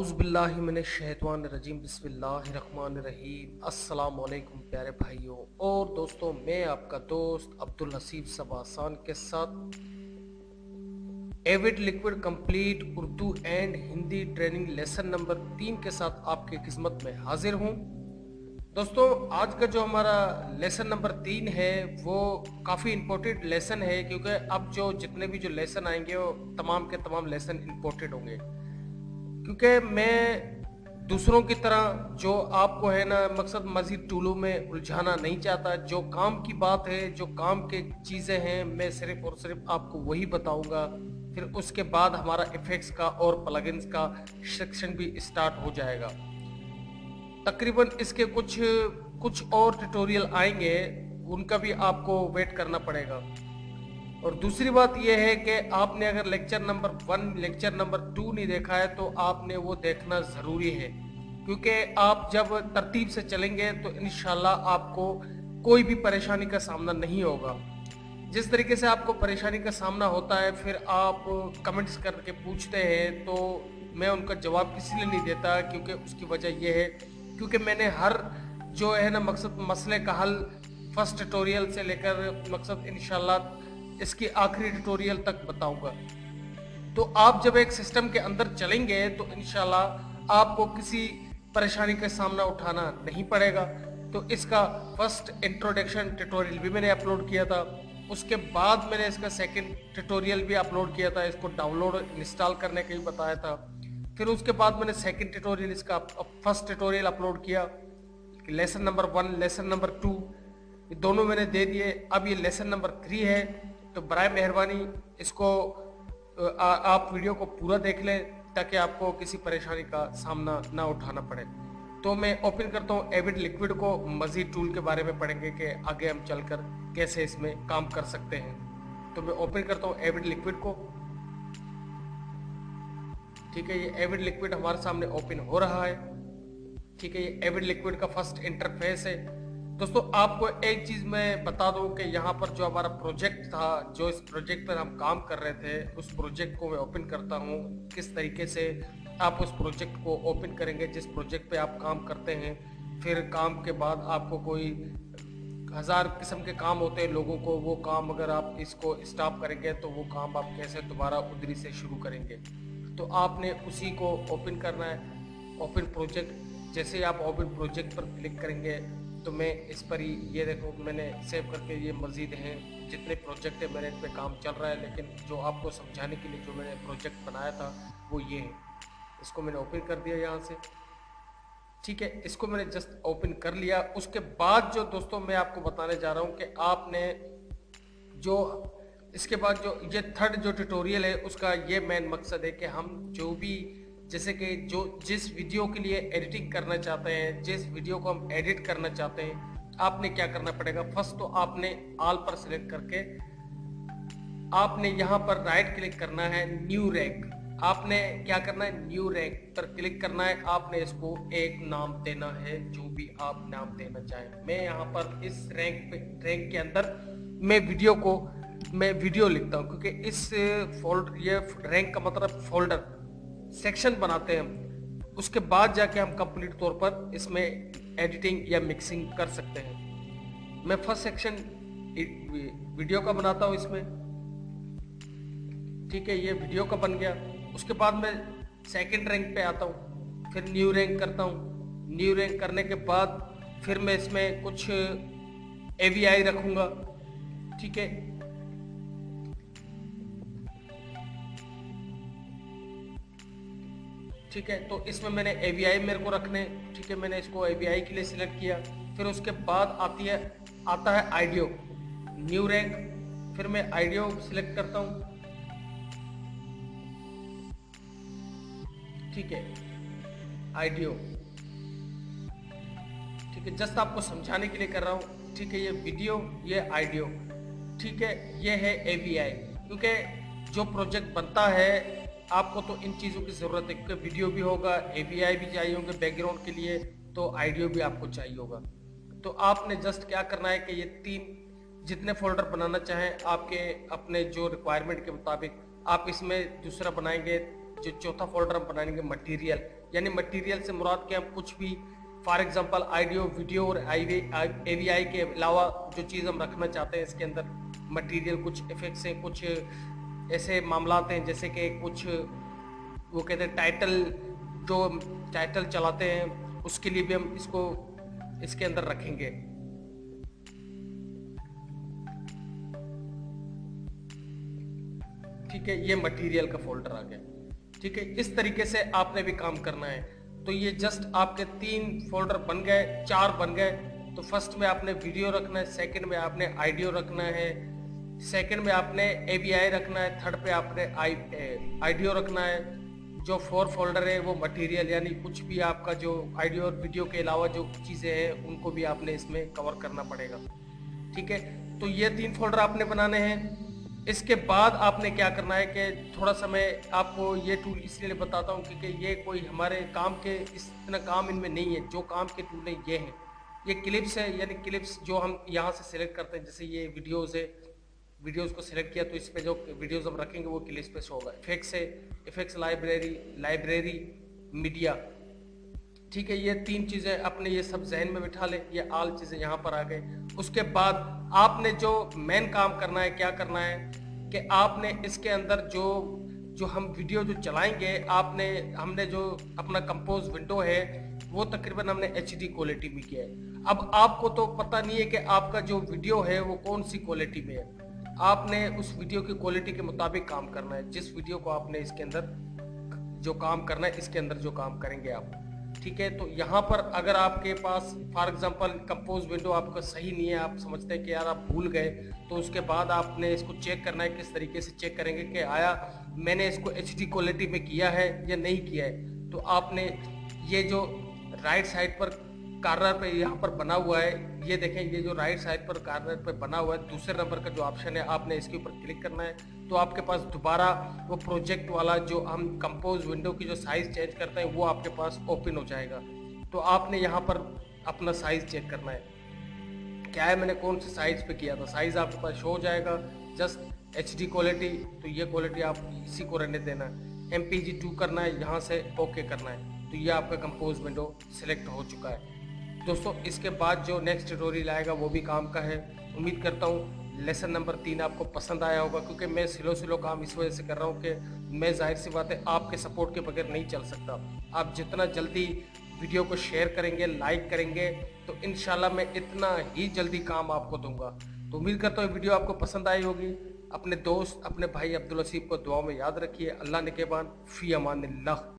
औज़ुबिल्लाहिमिनश्शैतानिर्रजीम बिस्मिल्लाहिर्रहमानिर्रहीम। अस्सलाम वालेकुम प्यारे भाइयों और दोस्तों, मैं आपका दोस्त अब्दुल हसीब सबासान के साथ Avid liquid complete Urdu and Hindi training lesson number 3 के साथ आपकी खिदमत में हाजिर हूँ। दोस्तों, आज का जो हमारा लेसन नंबर 3 है वो काफ़ी इम्पोर्टेंट लेसन है, क्योंकि अब जो जितने भी जो लेसन आएंगे वो तमाम के तमाम लेसन इम्पोर्टेंट होंगे। क्योंकि मैं दूसरों की तरह जो आपको है ना मकसद मजीद टूलों में उलझाना नहीं चाहता। जो काम की बात है, जो काम के चीज़ें हैं, मैं सिर्फ और सिर्फ आपको वही बताऊंगा। फिर उसके बाद हमारा इफेक्ट्स का और प्लगइन्स का सेक्शन भी स्टार्ट हो जाएगा। तकरीबन इसके कुछ और ट्यूटोरियल आएंगे, उनका भी आपको वेट करना पड़ेगा। और दूसरी बात यह है कि आपने अगर लेक्चर नंबर 1 लेक्चर नंबर 2 नहीं देखा है तो आपने वो देखना ज़रूरी है, क्योंकि आप जब तरतीब से चलेंगे तो इंशाल्लाह आपको कोई भी परेशानी का सामना नहीं होगा। जिस तरीके से आपको परेशानी का सामना होता है, फिर आप कमेंट्स करके पूछते हैं, तो मैं उनका जवाब इसलिए नहीं देता क्योंकि उसकी वजह यह है क्योंकि मैंने हर जो है ना मकसद मसले का हल फर्स्ट ट्यूटोरियल से लेकर मकसद इंशाल्लाह इसकी आखिरी ट्यूटोरियल तक बताऊंगा। तो आप जब एक सिस्टम के अंदर चलेंगे तो इंशाल्लाह आपको किसी परेशानी का सामना उठाना नहीं पड़ेगा। तो इसका फर्स्ट इंट्रोडक्शन ट्यूटोरियल भी मैंने अपलोड किया था, उसके बाद मैंने इसका सेकंड ट्यूटोरियल भी अपलोड किया था, इसको डाउनलोड इंस्टॉल करने का भी बताया था। फिर उसके बाद मैंने सेकंड ट्यूटोरियल इसका फर्स्ट ट्यूटोरियल अपलोड किया। लेसन नंबर 1 लेसन नंबर 2 ये दोनों मैंने दे दिए। अब ये लेसन नंबर 3 है, तो बराए मेहरबानी इसको आप वीडियो को पूरा देख लें ताकि आपको किसी परेशानी का सामना ना उठाना पड़े। तो मैं ओपन करता हूँ एविड लिक्विड को, मजीद टूल के बारे में पढ़ेंगे कि आगे हम चलकर कैसे इसमें काम कर सकते हैं। तो मैं ओपन करता हूँ एविड लिक्विड को। ठीक है, ये एविड लिक्विड हमारे सामने ओपन हो रहा है। ठीक है, ये एविड लिक्विड का फर्स्ट इंटरफेस है। दोस्तों, आपको एक चीज़ मैं बता दूं कि यहाँ पर जो हमारा प्रोजेक्ट था, जो इस प्रोजेक्ट पर हम काम कर रहे थे, उस प्रोजेक्ट को मैं ओपन करता हूँ। किस तरीके से आप उस प्रोजेक्ट को ओपन करेंगे जिस प्रोजेक्ट पे आप काम करते हैं। फिर काम के बाद आपको कोई 1000 किस्म के काम होते हैं लोगों को, वो काम अगर आप इसको स्टॉप करेंगे तो वो काम आप कैसे दोबारा उधरी से शुरू करेंगे। तो आपने उसी को ओपन करना है, ओपन प्रोजेक्ट। जैसे ही आप ओपन प्रोजेक्ट पर क्लिक करेंगे तो मैं इस पर ही, ये देखो मैंने सेव करके, ये मज़ीद हैं जितने प्रोजेक्ट है मेरे इस पे काम चल रहा है। लेकिन जो आपको समझाने के लिए जो मैंने प्रोजेक्ट बनाया था वो ये है। इसको मैंने ओपन कर दिया यहाँ से। ठीक है, इसको मैंने जस्ट ओपन कर लिया। उसके बाद जो दोस्तों मैं आपको बताने जा रहा हूँ कि आपने जो इसके बाद जो ये थर्ड जो ट्यूटोरियल है उसका ये मेन मकसद है कि हम जो भी जैसे कि जो जिस वीडियो के लिए एडिटिंग करना चाहते हैं, जिस वीडियो को हम एडिट करना चाहते हैं, आपने क्या करना पड़ेगा। फर्स्ट तो आपने ऑल पर सिलेक्ट करके आपने यहाँ पर राइट क्लिक करना है, न्यू रैंक। आपने क्या करना है, न्यू रैंक पर क्लिक करना है। आपने इसको एक नाम देना है, जो भी आप नाम देना चाहें। मैं यहाँ पर इस रैंक के अंदर मैं वीडियो लिखता हूँ, क्योंकि इस ये रैंक का मतलब फोल्डर सेक्शन बनाते हैं हम। उसके बाद जाके हम कंप्लीट तौर पर इसमें एडिटिंग या मिक्सिंग कर सकते हैं। मैं फर्स्ट सेक्शन वीडियो का बनाता हूँ इसमें। ठीक है, ये वीडियो का बन गया। उसके बाद मैं सेकंड रैंक पे आता हूँ, फिर न्यू रैंक करता हूँ। न्यू रैंक करने के बाद फिर मैं इसमें कुछ AVI रखूँगा। ठीक है, ठीक है, तो इसमें मैंने AVI मेरे को रखने। ठीक है, मैंने इसको AVI के लिए सिलेक्ट किया। फिर उसके बाद आता है आइडियो, न्यू रैंक। फिर मैं आइडियो सिलेक्ट करता हूँ। ठीक है, आइडियो। ठीक है, जस्ट आपको समझाने के लिए कर रहा हूँ। ठीक है, ये वीडियो, ये आइडियो। ठीक है, ये है AVI। क्योंकि जो प्रोजेक्ट बनता है आपको तो इन चीज़ों की ज़रूरत है, क्योंकि वीडियो भी होगा, AVI भी चाहिए होंगे बैकग्राउंड के लिए, तो आइडियो भी आपको चाहिए होगा। तो आपने जस्ट क्या करना है कि ये 3 जितने फोल्डर बनाना चाहें आपके अपने जो रिक्वायरमेंट के मुताबिक आप इसमें दूसरा बनाएंगे। जो चौथा फोल्डर हम बनाएंगे मटेरियल, यानी मटेरियल से मुराद के हम कुछ भी फॉर एग्जांपल ऑडियो वीडियो और AVI के अलावा जो चीज़ हम रखना चाहते हैं इसके अंदर मटेरियल, कुछ इफेक्ट्स हैं, कुछ ऐसे मामलात हैं जैसे कि कुछ वो कहते हैं टाइटल, जो टाइटल चलाते हैं उसके लिए भी हम इसको इसके अंदर रखेंगे। ठीक है, ये मटेरियल का फोल्डर आ गया। ठीक है, इस तरीके से आपने भी काम करना है। तो ये जस्ट आपके 3 फोल्डर बन गए, 4 बन गए। तो फर्स्ट में आपने वीडियो रखना है, सेकंड में आपने ऑडियो रखना है, सेकंड में आपने AVI रखना है, थर्ड पे आपने ऑडियो रखना है। जो 4 फोल्डर है वो मटेरियल, यानी कुछ भी आपका जो ऑडियो और वीडियो के अलावा जो चीज़ें हैं उनको भी आपने इसमें कवर करना पड़ेगा। ठीक है, तो ये 3 फोल्डर आपने बनाने हैं। इसके बाद आपने क्या करना है कि थोड़ा समय आपको ये टूल इसलिए बताता हूँ क्योंकि ये कोई हमारे काम के इतना काम इनमें नहीं है। जो काम के टूल है ये हैं, ये क्लिप्स है, यानी क्लिप्स जो हम यहाँ से सिलेक्ट करते हैं। जैसे ये वीडियोज़ है, वीडियोज़ को सिलेक्ट किया तो इस पे जो वीडियोज़ हम रखेंगे वो क्लिप्स पे शो होगा। इफेक्ट्स है, इफेक्ट्स लाइब्रेरी मीडिया। ठीक है, ये 3 चीज़ें अपने ये सब जहन में बिठा लें। ये आल चीज़ें यहाँ पर आ गए। उसके बाद आपने जो मेन काम करना है, क्या करना है कि आपने इसके अंदर जो हम वीडियो जो चलाएंगे, हमने जो अपना कंपोज विंडो है वो तकरीबन हमने HD क्वालिटी में किया है। अब आपको तो पता नहीं है कि आपका जो वीडियो है वो कौन सी क्वालिटी में है। आपने उस वीडियो की क्वालिटी के मुताबिक काम करना है। जिस वीडियो को आपने इसके अंदर जो काम करना है, इसके अंदर जो काम करेंगे आप। ठीक है, तो यहाँ पर अगर आपके पास फॉर एग्जांपल कंपोज विंडो आपका सही नहीं है, आप समझते हैं कि यार आप भूल गए, तो उसके बाद आपने इसको चेक करना है। किस तरीके से चेक करेंगे कि आया मैंने इसको HD क्वालिटी में किया है या नहीं किया है। तो आपने ये जो राइट साइड पर कार्नर पे यहाँ पर बना हुआ है, ये देखें, ये जो राइट साइड पर कार्नर पे बना हुआ है दूसरे नंबर का जो ऑप्शन है, आपने इसके ऊपर क्लिक करना है। तो आपके पास दोबारा वो प्रोजेक्ट वाला जो हम कंपोज विंडो की जो साइज चेंज करते हैं वो आपके पास ओपन हो जाएगा। तो आपने यहाँ पर अपना साइज चेक करना है, क्या है मैंने कौन से साइज पे किया था, साइज आपके पास शो हो जाएगा। जस्ट HD क्वालिटी, तो ये क्वालिटी आप इसी को रहने देना है। MPG 2 करना है, यहाँ से ओके करना है। तो ये आपका कंपोज विंडो सिलेक्ट हो चुका है। दोस्तों, इसके बाद जो नेक्स्ट ट्यूटोरियल आएगा वो भी काम का है। उम्मीद करता हूँ लेसन नंबर 3 आपको पसंद आया होगा, क्योंकि मैं स्लो काम इस वजह से कर रहा हूँ कि मैं जाहिर सी बात है आपके सपोर्ट के बगैर नहीं चल सकता। आप जितना जल्दी वीडियो को शेयर करेंगे, लाइक करेंगे, तो इंशाल्लाह मैं इतना ही जल्दी काम आपको दूंगा। तो उम्मीद करता हूँ वीडियो आपको पसंद आई होगी। अपने दोस्त, अपने भाई अब्दुल हसीब को दुआ में याद रखिए। अल्लाह निगहबान, फी अमानिल्लाह।